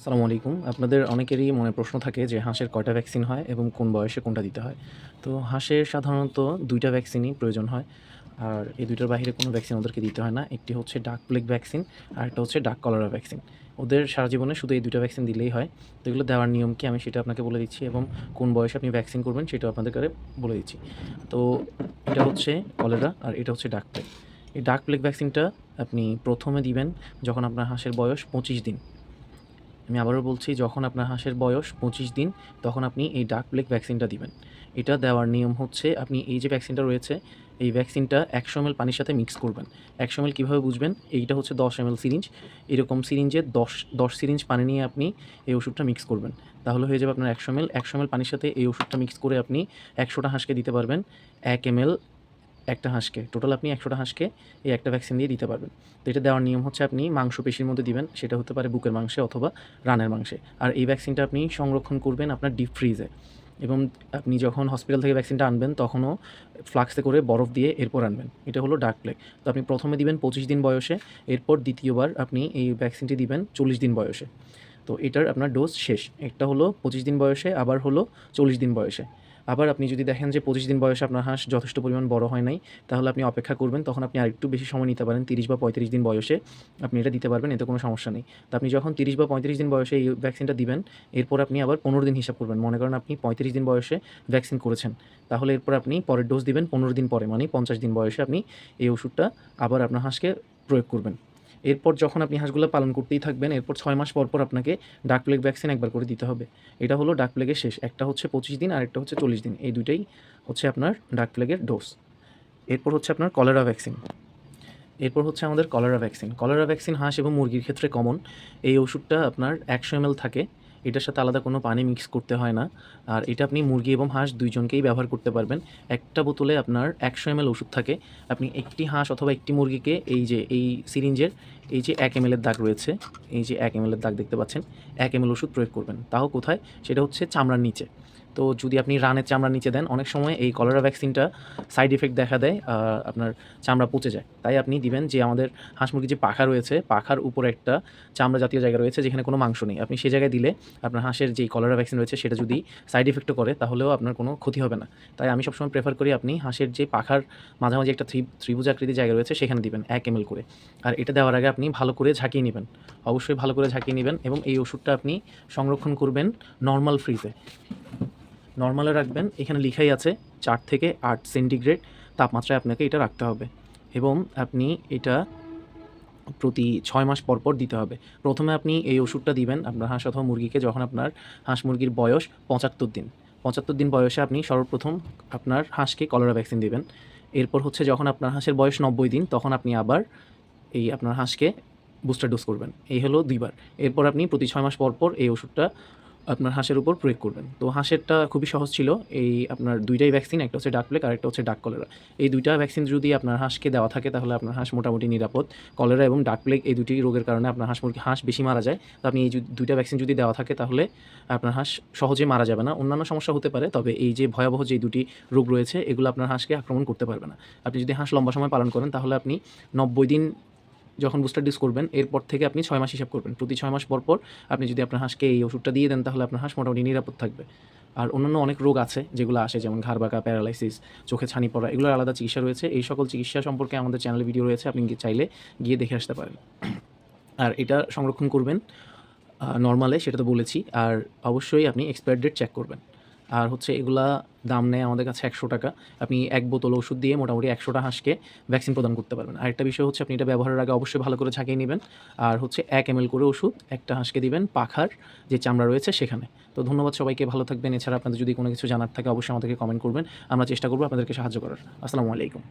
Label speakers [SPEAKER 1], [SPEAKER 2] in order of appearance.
[SPEAKER 1] আসসালামু আলাইকুম। আপনাদের অনেকেরই মনে প্রশ্ন থাকে যে হাঁসের কয়টা ভ্যাকসিন হয় এবং কোন বয়সে কোনটা দিতে হয়। তো হাঁসের সাধারণত ২ টা ভ্যাকসিনই প্রয়োজন হয়। আর এই ২ টার বাহিরে কোনো ভ্যাকসিন ওদেরকে দিতে হয় না। একটি হচ্ছে ডাক প্লেগ ভ্যাকসিন, আরেকটা হচ্ছে ডাক কলেরা ভ্যাকসিন। ওদের সারা জীবনে শুধু এই ২ টা ভ্যাকসিন দিলেই হয়। তো এগুলো দেওয়ার নিয়ম কি আমি সেটা আপনাকে বলে দিচ্ছি এবং কোন বয়সে আপনি ভ্যাকসিন করবেন সেটাও আপনাদেরকে বলে দিচ্ছি। তো এটা হচ্ছে কলেরা আর এটা হচ্ছে ডাক প্লেগ। এই ডাক প্লেগ ভ্যাকসিনটা আপনি ১ম এ দিবেন যখন আপনার হাঁসের বয়স ২৫ দিন। আমি আবারও বলছি, যখন আপনার হাঁসের বয়স ২৫ দিন তখন আপনি এই ডাক প্লেগ ভ্যাকসিনটা দিবেন। এটা দেওয়ার নিয়ম হচ্ছে, আপনি এই যে ভ্যাকসিনটা রয়েছে, এই ভ্যাকসিনটা ১০০ ml পানির সাথে মিক্স করবেন। ১০০ ml কীভাবে বুঝবেন? এইটা হচ্ছে ১০ ml সিরিঞ্জ। এরকম সিরিঞ্জে ১০ সিরিঞ্জ পানি নিয়ে আপনি এই ওষুধটা মিক্স করবেন। তাহলে হয়ে যাবে আপনার ১০০ ml। ১০০ ml পানির সাথে এই ওষুধটা মিক্স করে আপনি ১০০টা হাঁসকে দিতে পারবেন। ১ ml একটা হাঁসকে। টোটাল আপনি ১০০টা হাঁসকে এই একটা ভ্যাকসিন দিয়ে দিতে পারবেন। তো এটা দেওয়ার নিয়ম হচ্ছে, আপনি মাংসপেশির মধ্যে দিবেন। সেটা হতে পারে বুকের মাংসে অথবা রানের মাংসে। আর এই ভ্যাকসিনটা আপনি সংরক্ষণ করবেন আপনার ডিপ ফ্রিজে, এবং আপনি যখন হসপিটাল থেকে ভ্যাকসিনটা আনবেন তখনও ফ্লাক্সে করে বরফ দিয়ে এরপর আনবেন। এটা হলো ডাক প্লেগ। তো আপনি ১ম এ দিবেন ২৫ দিন বয়সে, এরপর দ্বিতীয়বার আপনি এই ভ্যাকসিনটি দিবেন ৪০ দিন বয়সে। তো এটার আপনার ডোজ শেষ। একটা হলো ২৫ দিন বয়সে, আবার হলো ৪০ দিন বয়সে। আবার আপনি যদি দেখেন যে ২৫ দিন বয়সে আপনার হাঁস যথেষ্ট পরিমাণ বড় হয় নাই, তাহলে আপনি অপেক্ষা করবেন। তখন আপনি আরেকটু বেশি সময় নিতে পারেন। ৩০ বা ৩৫ দিন বয়সে আপনি এটা দিতে পারবেন, এতে কোনো সমস্যা নেই। তো আপনি যখন ৩০ বা ৩৫ দিন বয়সে এই ভ্যাকসিনটা দিবেন, এরপর আপনি আবার ১৫ দিন হিসাব করবেন। মনে করেন আপনি ৩৫ দিন বয়সে ভ্যাকসিন করেছেন। তাহলে এরপর আপনি পরের ডোজ দিবেন ১৫ দিন পরে, মানে ৫০ দিন বয়সে আপনি এই ওষুধটা আবার আপনার হাঁসকে প্রয়োগ করবেন। এরপর যখন আপনি হাঁসগুলো পালন করতেই থাকবেন, এরপর ৬ মাস পর আপনাকে ডাক প্লেগ ভ্যাকসিন একবার করে দিতে হবে। এটা হলো ডাক প্লেগের শেষ। একটা হচ্ছে ২৫ দিন, আরেকটা হচ্ছে ৪০ দিন। এই দুইটাই হচ্ছে আপনার ডাক প্লেগের ডোজ। এরপর হচ্ছে আপনার কলেরা ভ্যাকসিন। এরপর হচ্ছে আমাদের কলেরা ভ্যাকসিন। কলেরা ভ্যাকসিন হাঁস এবং মুরগির ক্ষেত্রে কমন। এই ওষুধটা আপনার ১০০ ml থাকে। এটার সাথে আলাদা কোনো পানি মিক্স করতে হয় না। আর এটা আপনি মুরগি এবং হাঁস ২ জনকেই ব্যবহার করতে পারবেন। একটা বোতলে আপনার ১০০ ml ওষুধ থাকে। আপনি একটি হাঁস অথবা একটি মুরগিকে এই যে এই সিরিঞ্জের এই যে ১ ml এর দাগ রয়েছে, এই যে ১ ml এর দাগ দেখতে পাচ্ছেন, ১ ml ওষুধ প্রয়োগ করবেন। তাও কোথায়? সেটা হচ্ছে চামড়ার নিচে। তো যদি আপনি রানের চামড়ার নিচে দেন, অনেক সময় এই কলেরা ভ্যাকসিনটা সাইড ইফেক্ট দেখা দেয়, আপনার চামড়া পচে যায়। তাই আপনি দিবেন যে আমাদের হাঁস মুরগির যে পাখা রয়েছে, পাখার উপরে একটা চামড়া জাতীয় জায়গা রয়েছে যেখানে কোনো মাংস নেই। আপনি সেই জায়গায় দিলে আপনার হাঁসের যেই কলেরা ভ্যাকসিন রয়েছে সেটা যদি সাইড ইফেক্টও করে তাহলেও আপনার কোনো ক্ষতি হবে না। তাই আমি সবসময় প্রেফার করি আপনি হাঁসের যে পাখার মাঝামাঝি একটা ত্রিভুজাকৃতির জায়গা রয়েছে সেখানে দিবেন ১ ml করে। আর এটা দেওয়ার আগে আপনি ভালো করে ঝাঁকিয়ে নিবেন। অবশ্যই ভালো করে ঝাঁকিয়ে নিবেন, এবং এই ওষুধটা আপনি সংরক্ষণ করবেন নরমাল ফ্রিজে। নরমালে রাখবেন। এখানে লিখাই আছে ৪ থেকে ৮ সেন্টিগ্রেড তাপমাত্রায় আপনাকে এটা রাখতে হবে, এবং আপনি এটা প্রতি ৬ মাস পর দিতে হবে। ১ম এ আপনি এই ওষুধটা দিবেন আপনার হাঁস অথবা মুরগিকে যখন আপনার হাঁস মুরগির বয়স ৭৫ দিন। ৭৫ দিন বয়সে আপনি সর্বপ্রথম আপনার হাঁসকে কলেরা ভ্যাকসিন দিবেন। এরপর হচ্ছে যখন আপনার হাঁসের বয়স ৯০ দিন তখন আপনি আবার এই আপনার হাঁসকে বুস্টার ডোজ করবেন। এই হলো ২ বার। এরপর আপনি প্রতি ৬ মাস পর এই ওষুধটা আপনার হাঁসের উপর প্রয়োগ করবেন। তো হাঁসেরটা খুবই সহজ ছিল। এই আপনার ২ টাই ভ্যাকসিন, একটা হচ্ছে ডাক প্লেগ আরেকটা হচ্ছে ডাক কলেরা। এই ২ টা ভ্যাকসিন যদি আপনার হাঁসকে দেওয়া থাকে তাহলে আপনার হাঁস মোটামুটি নিরাপদ। কলেরা এবং ডাক প্লেগ এই ২ টি রোগের কারণে আপনার হাঁস বেশি মারা যায়। তো আপনি এই ২ টা ভ্যাকসিন যদি দেওয়া থাকে তাহলে আপনার হাঁস সহজে মারা যাবে না। অন্যান্য সমস্যা হতে পারে, তবে এই যে ভয়াবহ যে ২ টি রোগ রয়েছে এগুলো আপনার হাঁসকে আক্রমণ করতে পারবে না। আপনি যদি হাঁস লম্বা সময় পালন করেন তাহলে আপনি ৯০ দিন যখন বুস্টার ডোজ করবেন এরপর থেকে আপনি ৬ মাস হিসাব করবেন। প্রতি ৬ মাস পর আপনি যদি আপনার হাঁসকে এই ওষুধটা দিয়ে দেন তাহলে আপনার হাঁস মোটামুটি নিরাপদ থাকবে। আর অন্যান্য অনেক রোগ আছে যেগুলো আসে, যেমন ঘাড় বাঁকা, প্যারালাইসিস, চোখে ছানি পড়া, এগুলোর আলাদা চিকিৎসা রয়েছে। এই সকল চিকিৎসা সম্পর্কে আমাদের চ্যানেলে ভিডিও রয়েছে, আপনি চাইলে গিয়ে দেখে আসতে পারেন। আর এটা সংরক্ষণ করবেন নরমালে, সেটা তো বলেছি। আর অবশ্যই আপনি এক্সপায়ার ডেট চেক করবেন। আর হচ্ছে এগুলা দাম নেয় আমাদের কাছে ৳১০০। আপনি ১ বোতল ওষুধ দিয়ে মোটামুটি ১০০টা হাঁসকে ভ্যাকসিন প্রদান করতে পারবেন। আরেকটা বিষয় হচ্ছে, আপনি এটা ব্যবহারের আগে অবশ্যই ভালো করে ঝাঁকিয়ে নিবেন। আর হচ্ছে ১ ml করে ওষুধ একটা হাঁসকে দিবেন পাখার যে চামড়া রয়েছে সেখানে। তো ধন্যবাদ সবাইকে, ভালো থাকবেন। এছাড়া আপনাদের যদি কোনো কিছু জানার থাকে অবশ্যই আমাদেরকে কমেন্ট করবেন। আমরা চেষ্টা করব আপনাদেরকে সাহায্য করার। আসসালামু আলাইকুম।